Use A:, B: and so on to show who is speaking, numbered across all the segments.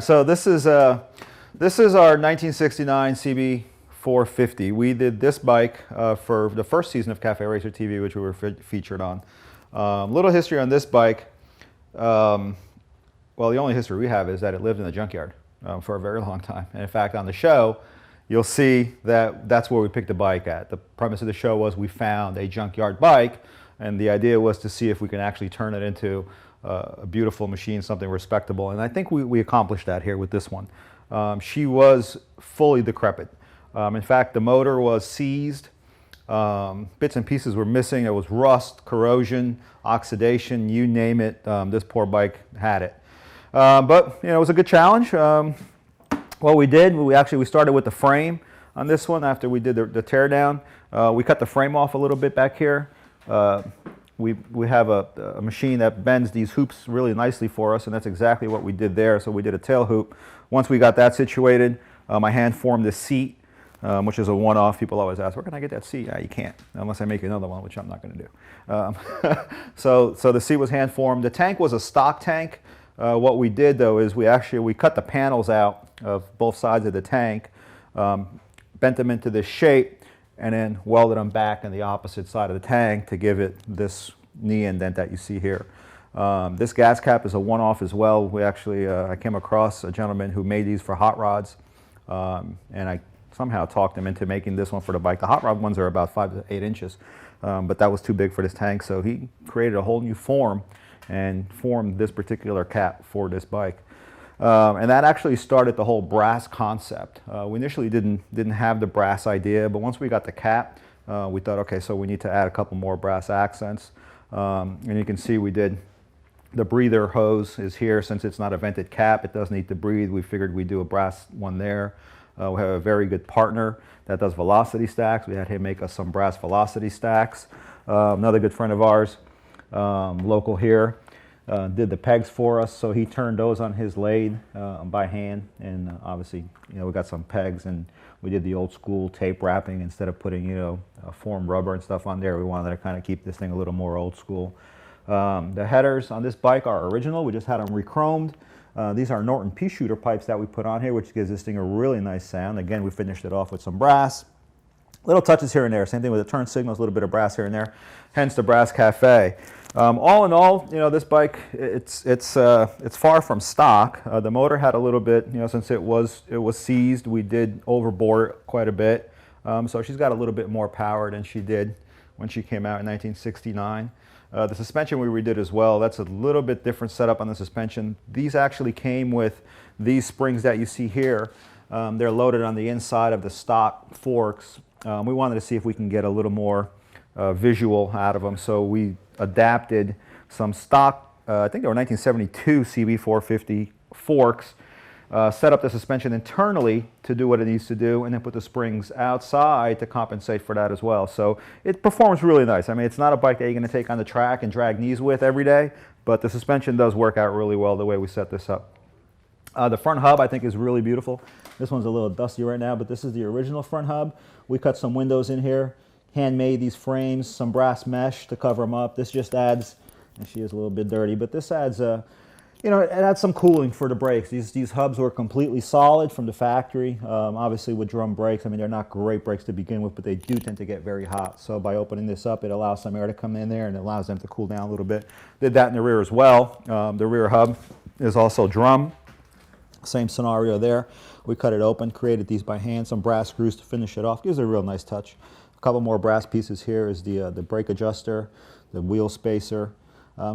A: So this is our 1969 CB450. We did this bike for the first season of Cafe Racer TV, which we were featured on. Little history on this bike. Well, the only history we have is that it lived in the junkyard for a very long time. And in fact, on the show, you'll see that that's where we picked the bike at. The premise of the show was we found a junkyard bike, and the idea was to see if we can actually turn it into a beautiful machine, something respectable. And I think we accomplished that here with this one. She was fully decrepit. In fact, the motor was seized. Bits and pieces were missing. It was rust, corrosion, oxidation, you name it. This poor bike had it. But it was a good challenge. What we did, we started with the frame on this one after we did the tear down. We cut the frame off a little bit back here. We have a machine that bends these hoops really nicely for us, and that's exactly what we did there. So we did a tail hoop. Once we got that situated, I hand formed this seat, which is a one-off. People always ask, where can I get that seat? You can't, unless I make another one, which I'm not going to do. So the seat was hand formed. The tank was a stock tank. What we did, though, is we cut the panels out of both sides of the tank, bent them into this shape, and then welded them back on the opposite side of the tank to give it this knee indent that you see here. This gas cap is a one-off as well. We actually, I came across a gentleman who made these for hot rods, and I somehow talked him into making this one for the bike. The hot rod ones are about 5 to 8 inches, but that was too big for this tank, so he created a whole new form and formed this particular cap for this bike. And that actually started the whole brass concept. We initially didn't have the brass idea, but once we got the cap, we thought, okay, so we need to add a couple more brass accents. And you can see we did the breather hose is here. Since it's not a vented cap, it does need to breathe. We figured we'd do a brass one there. We have a very good partner that does velocity stacks. We had him make us some brass velocity stacks. Another good friend of ours, local here, did the pegs for us, so he turned those on his lathe by hand, and obviously we got some pegs, and we did the old school tape wrapping instead of putting foam rubber and stuff on there. We wanted to kind of keep this thing a little more old school. The headers on this bike are original. We just had them re-chromed. These are Norton pea shooter pipes that we put on here, which gives this thing a really nice sound. Again, we finished it off with some brass. Little touches here and there. Same thing with the turn signals, a little bit of brass here and there. Hence the Brass Cafe. All in all, this bike, it's far from stock. The motor had a little bit, since it was seized, we did overbore it quite a bit. So she's got a little bit more power than she did when she came out in 1969. The suspension we redid as well. That's a little bit different setup on the suspension. These actually came with these springs that you see here. They're loaded on the inside of the stock forks. We wanted to see if we can get a little more visual out of them, so we adapted some stock, I think they were 1972 CB450 forks, set up the suspension internally to do what it needs to do, and then put the springs outside to compensate for that as well. So it performs really nice. I mean, it's not a bike that you're going to take on the track and drag knees with every day, but the suspension does work out really well the way we set this up. The front hub, I think, is really beautiful. This one's a little dusty right now, but this is the original front hub. We cut some windows in here, handmade these frames, some brass mesh to cover them up. This just adds, and she is a little bit dirty, but this adds, it adds some cooling for the brakes. These hubs were completely solid from the factory. Obviously with drum brakes, I mean, they're not great brakes to begin with, but they do tend to get very hot. So by opening this up, it allows some air to come in there and it allows them to cool down a little bit. Did that in the rear as well. The rear hub is also drum. Same scenario there. We cut it open, created these by hand, some brass screws to finish it off. Gives it a real nice touch. A couple more brass pieces here is the brake adjuster, the wheel spacer.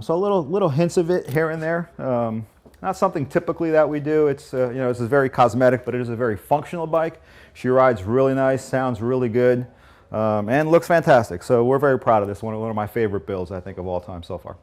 A: So little hints of it here and there. Not something typically that we do. It's this is very cosmetic, but it is a very functional bike. She rides really nice, sounds really good, and looks fantastic. So we're very proud of this one. One of my favorite builds, I think, of all time so far.